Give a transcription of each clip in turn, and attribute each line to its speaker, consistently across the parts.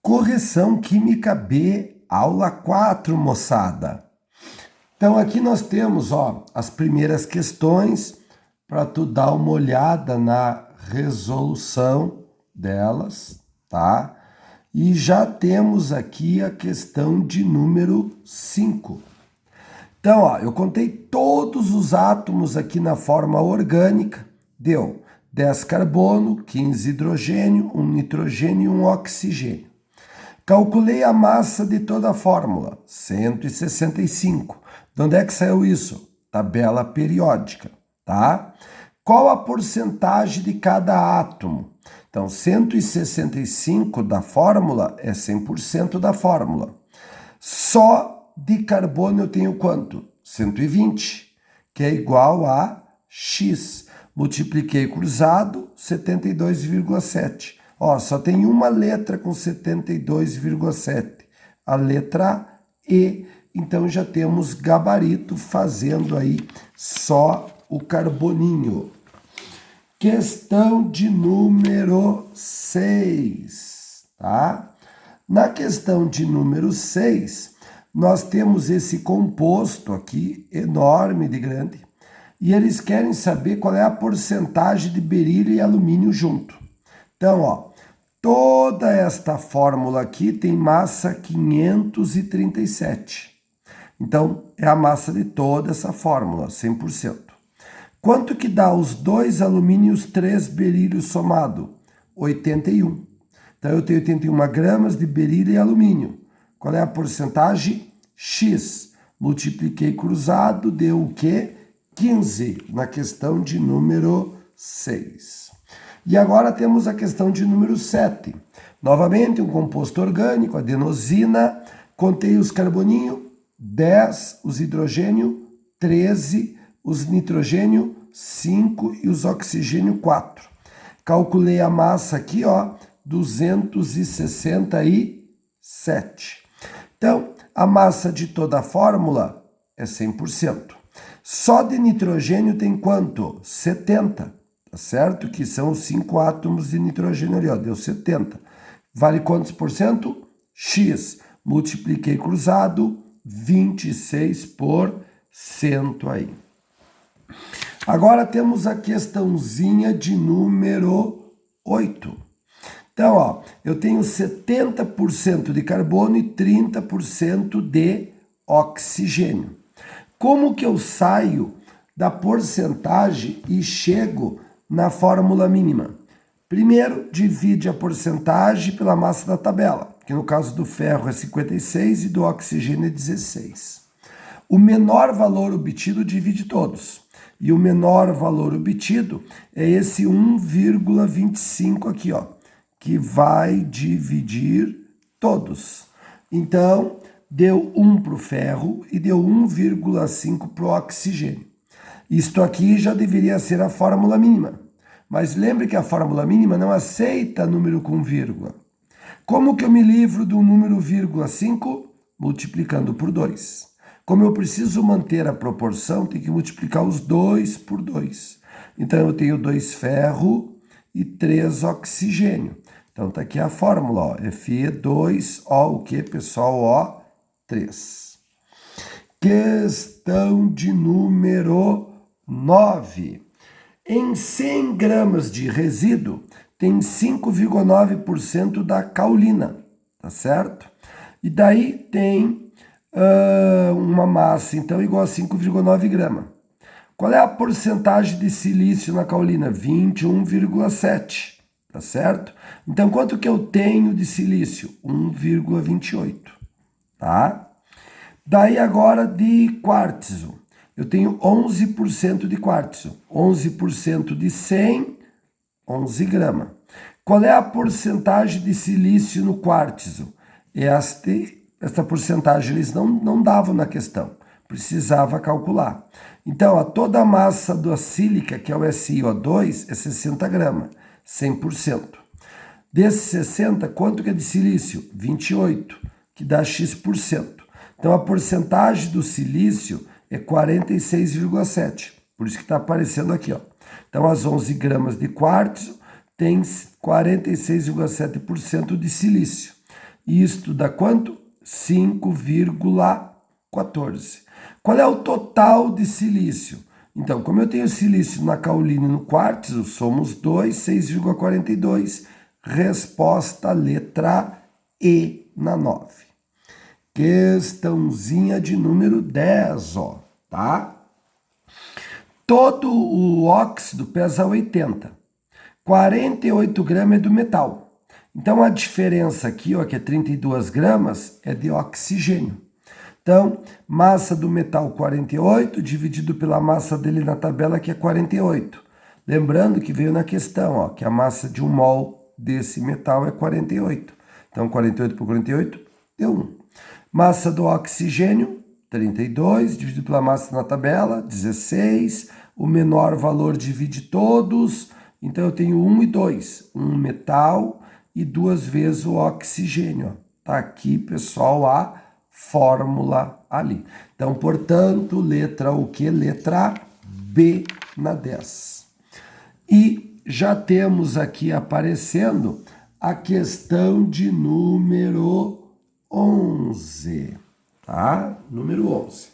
Speaker 1: Correção Química B, aula 4, moçada. Então aqui nós temos, as primeiras questões para tu dar uma olhada na resolução delas, tá? E já temos aqui a questão de número 5. Então, eu contei todos os átomos aqui na forma orgânica, deu 10 carbono, 15 hidrogênio, 1 nitrogênio e 1 oxigênio. Calculei a massa de toda a fórmula, 165. De onde é que saiu isso? Tabela periódica, tá? Qual a porcentagem de cada átomo? Então, 165 da fórmula é 100% da fórmula. Só de carbono eu tenho quanto? 120, que é igual a X. Multipliquei cruzado, 72,7. Só tem uma letra com 72,7, a letra E. Então já temos gabarito fazendo aí só o carboninho. Questão de número 6, tá? Na questão de número 6, nós temos esse composto aqui, enorme de grande, e eles querem saber qual é a porcentagem de berílio e alumínio junto. Então, toda esta fórmula aqui tem massa 537. Então, é a massa de toda essa fórmula, 100%. Quanto que dá os 2 alumínios, 3 berílios somado? 81. Então, eu tenho 81 gramas de berílio e alumínio. Qual é a porcentagem? X. Multipliquei cruzado, deu o quê? 15, na questão de número 6. E agora temos a questão de número 7. Novamente, um composto orgânico, adenosina. Contei os carboninhos, 10, os hidrogênio, 13, os nitrogênio, 5 e os oxigênio, 4. Calculei a massa aqui, 267. Então, a massa de toda a fórmula é 100%. Só de nitrogênio tem quanto? 70, tá certo? Que são os 5 átomos de nitrogênio ali, deu 70. Vale quantos por cento? X. Multipliquei cruzado, 26% aí. Agora temos a questãozinha de número 8. Então, eu tenho 70% de carbono e 30% de oxigênio. Como que eu saio da porcentagem e chego na fórmula mínima? Primeiro, divide a porcentagem pela massa da tabela, que no caso do ferro é 56 e do oxigênio é 16. O menor valor obtido divide todos. E o menor valor obtido é esse 1,25 aqui, que vai dividir todos. Então, deu 1 para o ferro e deu 1,5 para o oxigênio. Isto aqui já deveria ser a fórmula mínima. Mas lembre que a fórmula mínima não aceita número com vírgula. Como que eu me livro do número 0,5? Multiplicando por 2. Como eu preciso manter a proporção, tem que multiplicar os 2 por 2. Então, eu tenho 2 ferro e 3 oxigênio. Então, tá aqui a fórmula, Fe2O, o que, pessoal? O3. Questão de número 9. Em 100 gramas de resíduo, tem 5,9% da caolina, tá certo? E daí tem uma massa, então, igual a 5,9 gramas. Qual é a porcentagem de silício na caolina? 21,7, tá certo? Então, quanto que eu tenho de silício? 1,28, tá? Daí agora de quartzo. Eu tenho 11% de quartzo. 11% de 100, 11 gramas. Qual é a porcentagem de silício no quartzo? Esta porcentagem eles não davam na questão. Precisava calcular. Então, toda a massa da sílica, que é o SiO2, é 60 gramas. 100%. Desses 60, quanto que é de silício? 28, que dá X%. Então, a porcentagem do silício é 46,7. Por isso que está aparecendo aqui, Então, as 11 gramas de quartzo tem 46,7% de silício. Isto dá quanto? 5,14. Qual é o total de silício? Então, como eu tenho silício na caolina e no quartzo, somos 2, 6,42. Resposta letra E na 9. Questãozinha de número 10, ó, tá? Todo o óxido pesa 80. 48 gramas é do metal. Então, a diferença aqui, ó, que é 32 gramas, é de oxigênio. Então, massa do metal 48, dividido pela massa dele na tabela, que é 48. Lembrando que veio na questão, ó, que a massa de 1 mol desse metal é 48. Então, 48 por 48 deu 1. Massa do oxigênio, 32, dividido pela massa na tabela, 16. O menor valor divide todos, então eu tenho 1 e 2. Um metal e 2 vezes o oxigênio. Tá aqui, pessoal, a fórmula ali. Então, portanto, letra o quê? Letra B na 10. E já temos aqui aparecendo a questão de número 11, tá? Número 11.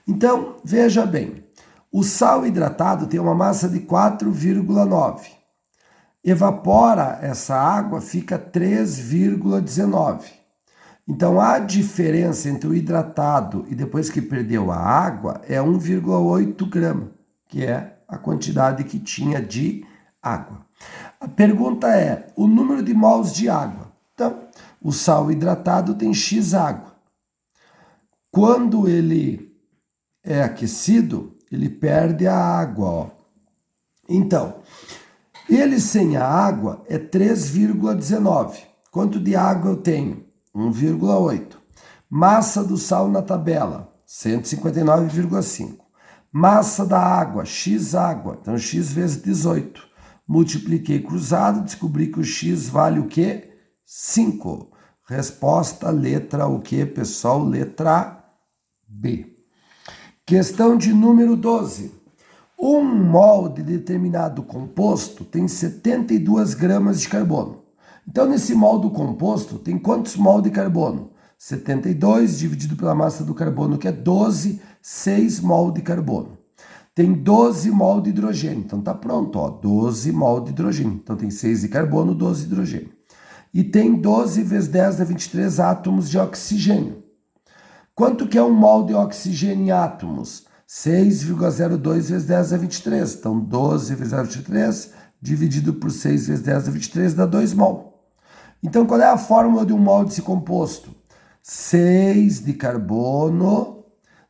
Speaker 1: Então, veja bem, o sal hidratado tem uma massa de 4,9. Evapora essa água, fica 3,19. Então, a diferença entre o hidratado e depois que perdeu a água é 1,8 grama, que é a quantidade que tinha de água. A pergunta é, o número de mols de água. Então, o sal hidratado tem X água. Quando ele é aquecido, ele perde a água, ó. Então, ele sem a água é 3,19. Quanto de água eu tenho? 1,8. Massa do sal na tabela, 159,5. Massa da água, X água, então X vezes 18. Multipliquei cruzado, descobri que o X vale o quê? 5. Resposta, letra o quê, pessoal? Letra B. Questão de número 12. Um mol de determinado composto tem 72 gramas de carbono. Então, nesse mol do composto, tem quantos mol de carbono? 72 dividido pela massa do carbono, que é 12, 6 mol de carbono. Tem 12 mol de hidrogênio. Então, tá pronto, ó, 12 mol de hidrogênio. Então, tem 6 de carbono, 12 de hidrogênio. E tem 12 vezes 10 dá 23 átomos de oxigênio. Quanto que é um mol de oxigênio em átomos? 6,02 vezes 10 dá 23. Então, 12 vezes 10 dá 23, dividido por 6 vezes 10 dá 23, dá 2 mol. Então, qual é a fórmula de um mol desse composto? 6 de carbono,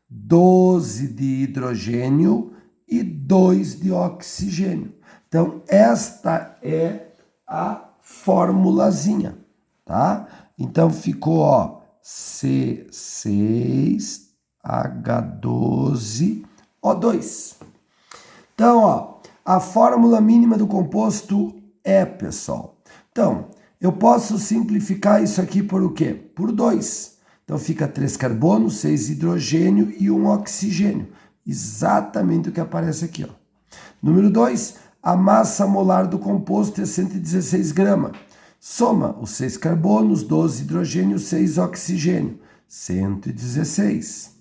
Speaker 1: 12 de hidrogênio e 2 de oxigênio. Então, esta é a formulazinha, tá? Então, ficou, ó, C6H12O2. Então, ó, a fórmula mínima do composto é, pessoal. Então, eu posso simplificar isso aqui por o quê? Por 2. Então, fica 3 carbono, 6 hidrogênio e 1 oxigênio. Exatamente o que aparece aqui, ó. Número 2, a massa molar do composto é 116 gramas. Soma os 6 carbonos, 12 hidrogênio, 6 oxigênio, 116.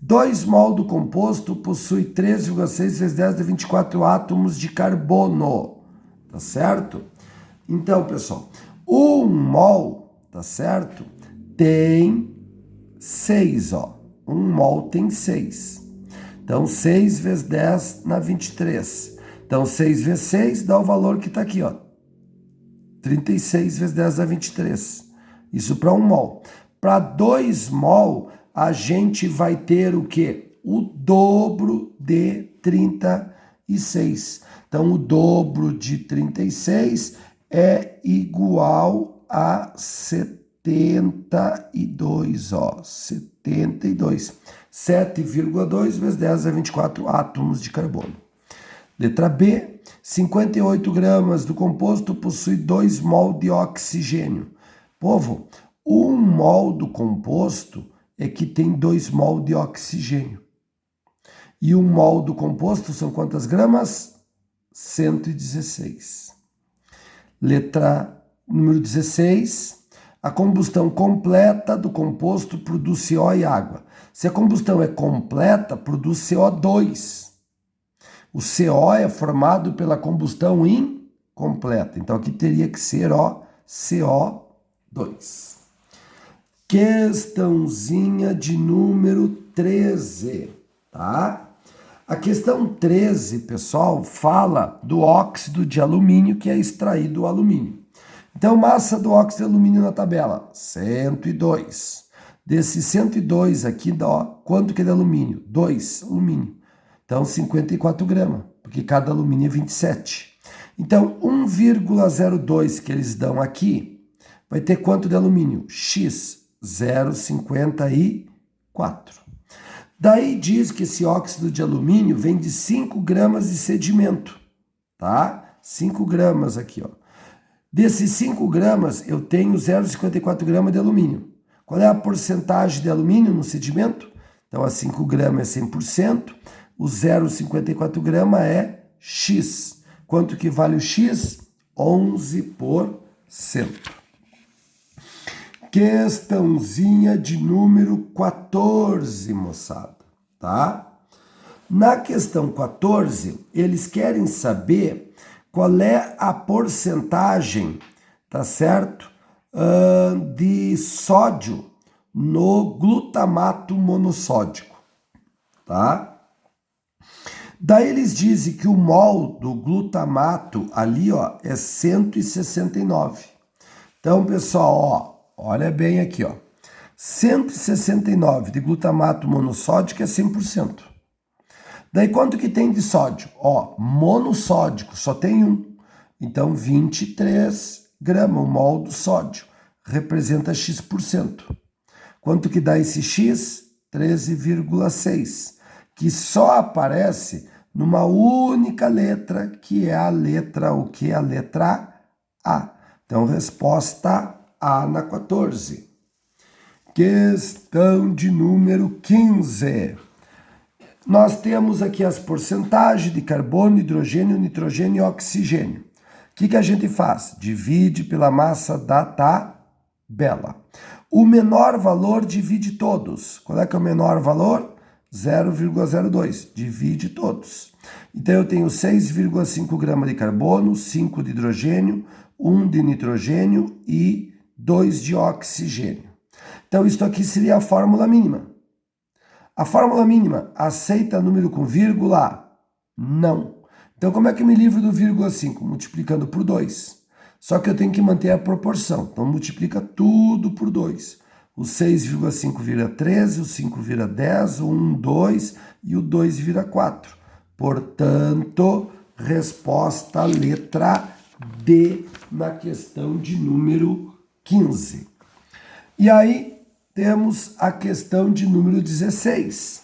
Speaker 1: 2 mol do composto possui 3,6 vezes 10 dá 24 átomos de carbono, tá certo? Então, pessoal, 1 mol, tá certo? Tem 6, ó. 1 mol tem 6. Então, 6 vezes 10 dá 23. Então, 6 vezes 6 dá o valor que tá aqui, ó. 36 vezes 10 dá 23. Isso para 1 mol. Para 2 mol, a gente vai ter o quê? O dobro de 36. Então, o dobro de 36 é igual a 72, ó. 72. 7,2 vezes 10 dá 24 átomos de carbono. Letra B, 58 gramas do composto possui 2 mol de oxigênio. Povo, 1 mol do composto é que tem 2 mol de oxigênio. E 1 mol do composto são quantas gramas? 116. Letra número 16, A combustão completa do composto produz CO e água. Se a combustão é completa, produz CO2. O CO é formado pela combustão incompleta. Então aqui teria que ser CO2. Questãozinha de número 13, tá? A questão 13, pessoal, fala do óxido de alumínio que é extraído do alumínio. Então, massa do óxido de alumínio na tabela, 102. Desse 102 aqui, dá quanto que é de alumínio? 2 alumínio. Então, 54 gramas, porque cada alumínio é 27. Então, 1,02 que eles dão aqui, vai ter quanto de alumínio? X, 0,54. Daí diz que esse óxido de alumínio vem de 5 gramas de sedimento, tá? 5 gramas aqui, ó. Desses 5 gramas, eu tenho 0,54 gramas de alumínio. Qual é a porcentagem de alumínio no sedimento? Então, a 5 gramas é 100%, o 0,54 gramas é X. Quanto que vale o X? 11%. Questãozinha de número 14, moçada, tá? Na questão 14, eles querem saber qual é a porcentagem, tá certo, de sódio no glutamato monossódico, tá? Daí eles dizem que o mol do glutamato ali, ó, é 169. Então, pessoal, ó, olha bem aqui, ó. 169 de glutamato monossódico é 100%. Daí quanto que tem de sódio? Ó, monossódico, só tem um. Então 23 gramas, o mol do sódio, representa X%. Quanto que dá esse X? 13,6, que só aparece numa única letra, que é a letra, o que? A letra A. Então, resposta A na 14. Questão de número 15. Nós temos aqui as porcentagens de carbono, hidrogênio, nitrogênio e oxigênio. O que a gente faz? Divide pela massa da tabela. O menor valor divide todos. Qual é que é o menor valor? 0,02. Divide todos. Então eu tenho 6,5 gramas de carbono, 5 de hidrogênio, 1 de nitrogênio e 2 de oxigênio. Então isso aqui seria a fórmula mínima. A fórmula mínima aceita número com vírgula? Não. Então como é que eu me livro do vírgula 5? Multiplicando por 2. Só que eu tenho que manter a proporção. Então multiplica tudo por 2. O 6,5 vira 13, o 5 vira 10, o 1, 2 e o 2 vira 4. Portanto, resposta letra D na questão de número 15. E aí temos a questão de número 16.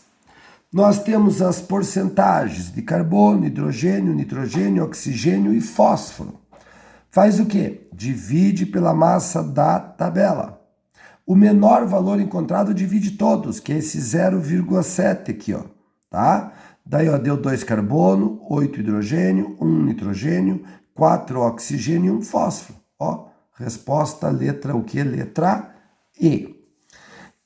Speaker 1: Nós temos as porcentagens de carbono, hidrogênio, nitrogênio, oxigênio e fósforo. Faz o quê? Divide pela massa da tabela. O menor valor encontrado divide todos, que é esse 0,7 aqui, ó, tá? Daí, ó, deu 2 carbono, 8 hidrogênio, 1 nitrogênio, 4 oxigênio e 1 fósforo. Ó, resposta letra o quê? Letra E.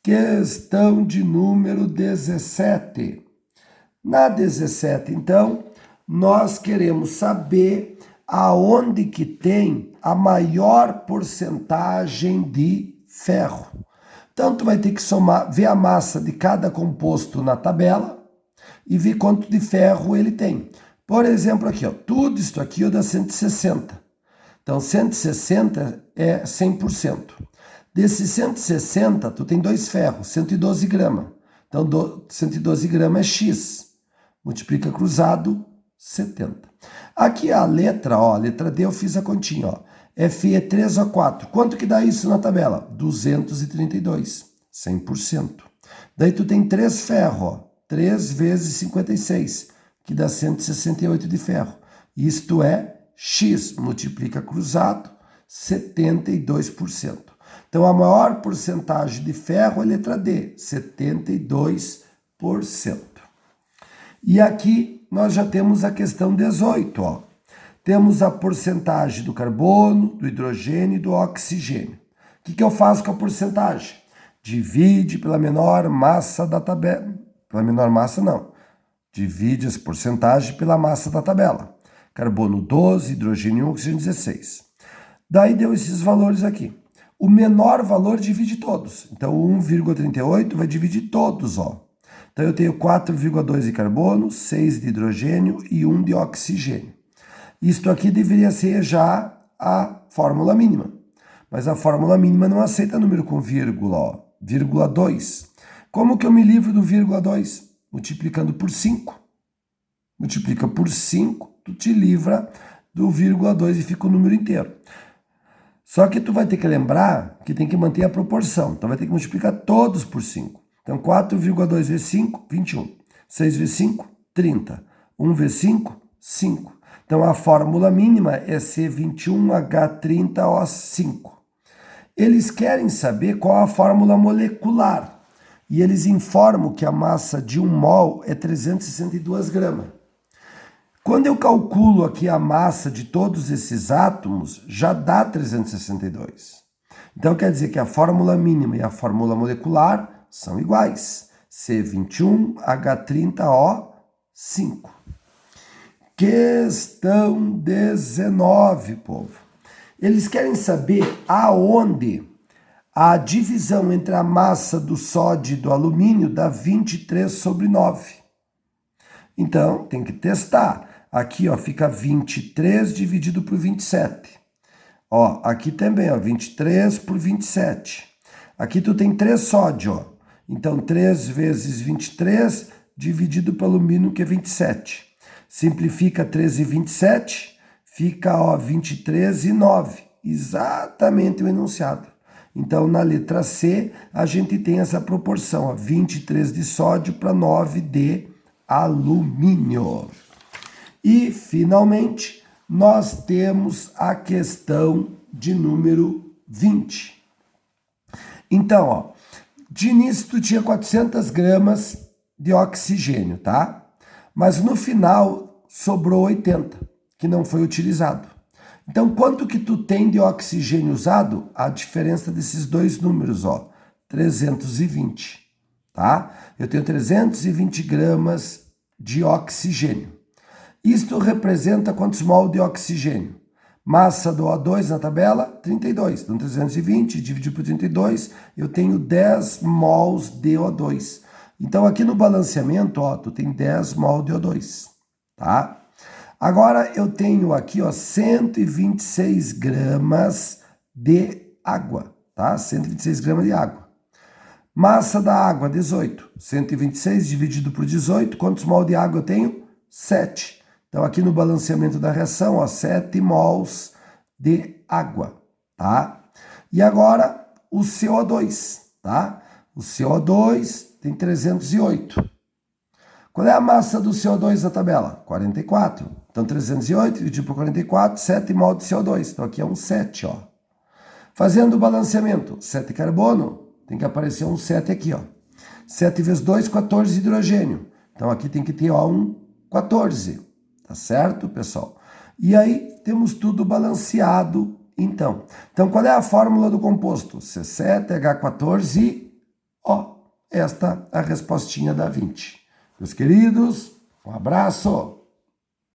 Speaker 1: Questão de número 17. Na 17, então, nós queremos saber aonde que tem a maior porcentagem de ferro. Então, tu vai ter que somar, ver a massa de cada composto na tabela e ver quanto de ferro ele tem. Por exemplo, aqui, ó, tudo isso aqui dá 160. Então, 160 é 100%. Desses 160, tu tem 2 ferros, 112 gramas. Então, 112 gramas é X. Multiplica cruzado, 70. Aqui a letra, ó, a letra D eu fiz a continha, ó. Fe é 3 ou 4. Quanto que dá isso na tabela? 232, 100%. Daí tu tem 3 ferros, ó. 3 vezes 56, que dá 168 de ferro. Isto é X, multiplica cruzado, 72%. Então, a maior porcentagem de ferro é a letra D, 72%. E aqui nós já temos a questão 18, ó. Temos a porcentagem do carbono, do hidrogênio e do oxigênio. O que eu faço com a porcentagem? Divide pela menor massa da tabela. Pela menor massa, não. Divide as porcentagens pela massa da tabela. Carbono 12, hidrogênio 1, oxigênio 16. Daí deu esses valores aqui. O menor valor divide todos. Então, 1,38 vai dividir todos, ó. Então, eu tenho 4,2 de carbono, 6 de hidrogênio e 1 de oxigênio. Isto aqui deveria ser já a fórmula mínima. Mas a fórmula mínima não aceita número com vírgula, ó. Vírgula 2. Como que eu me livro do vírgula 2? Multiplicando por 5. Multiplica por 5, tu te livra do vírgula 2 e fica o número inteiro. Só que tu vai ter que lembrar que tem que manter a proporção. Então vai ter que multiplicar todos por 5. Então 4,2 vezes 5, 21. 6 vezes 5, 30. 1 vezes 5, 5. Então a fórmula mínima é C21H30O5. Eles querem saber qual a fórmula molecular. E eles informam que a massa de 1 mol é 362 gramas. Quando eu calculo aqui a massa de todos esses átomos, já dá 362. Então quer dizer que a fórmula mínima e a fórmula molecular são iguais. C21H30O5. Questão 19, povo. Eles querem saber aonde a divisão entre a massa do sódio e do alumínio dá 23/9. Então, tem que testar. Aqui, ó, fica 23 dividido por 27. Ó, aqui também, ó, 23 por 27. Aqui tu tem 3 sódio, ó. Então, 3 vezes 23 dividido pelo alumínio, que é 27. Simplifica 13 e 27, fica, ó, 23/9. Exatamente o enunciado. Então, na letra C, a gente tem essa proporção, ó, 23 de sódio para 9 de alumínio. E, finalmente, nós temos a questão de número 20. Então, ó, de início tu tinha 400 gramas de oxigênio, tá? Mas no final sobrou 80, que não foi utilizado. Então, quanto que tu tem de oxigênio usado? A diferença desses dois números, ó, 320, tá? Eu tenho 320 gramas de oxigênio. Isto representa quantos mol de oxigênio? Massa do O2 na tabela, 32. Então, 320 dividido por 32, eu tenho 10 mols de O2. Então, aqui no balanceamento, ó, tu tem 10 mol de O2, tá? Agora, eu tenho aqui, ó, 126 gramas de água, tá? 126 gramas de água. Massa da água, 18. 126 dividido por 18, quantos mol de água eu tenho? 7. Então, aqui no balanceamento da reação, ó, 7 mols de água, tá? E agora, o CO2, tá? O CO2 tem 308. Qual é a massa do CO2 na tabela? 44. Então, 308 dividido por 44, 7 mol de CO2. Então, aqui é um 7, ó. Fazendo o balanceamento, 7 carbono, tem que aparecer um 7 aqui, ó. 7 vezes 2, 14 de hidrogênio. Então, aqui tem que ter, ó, um 14. Tá certo, pessoal? E aí, temos tudo balanceado, então. Então, qual é a fórmula do composto? C7H14, ó. Esta é a respostinha da 20. Meus queridos, um abraço!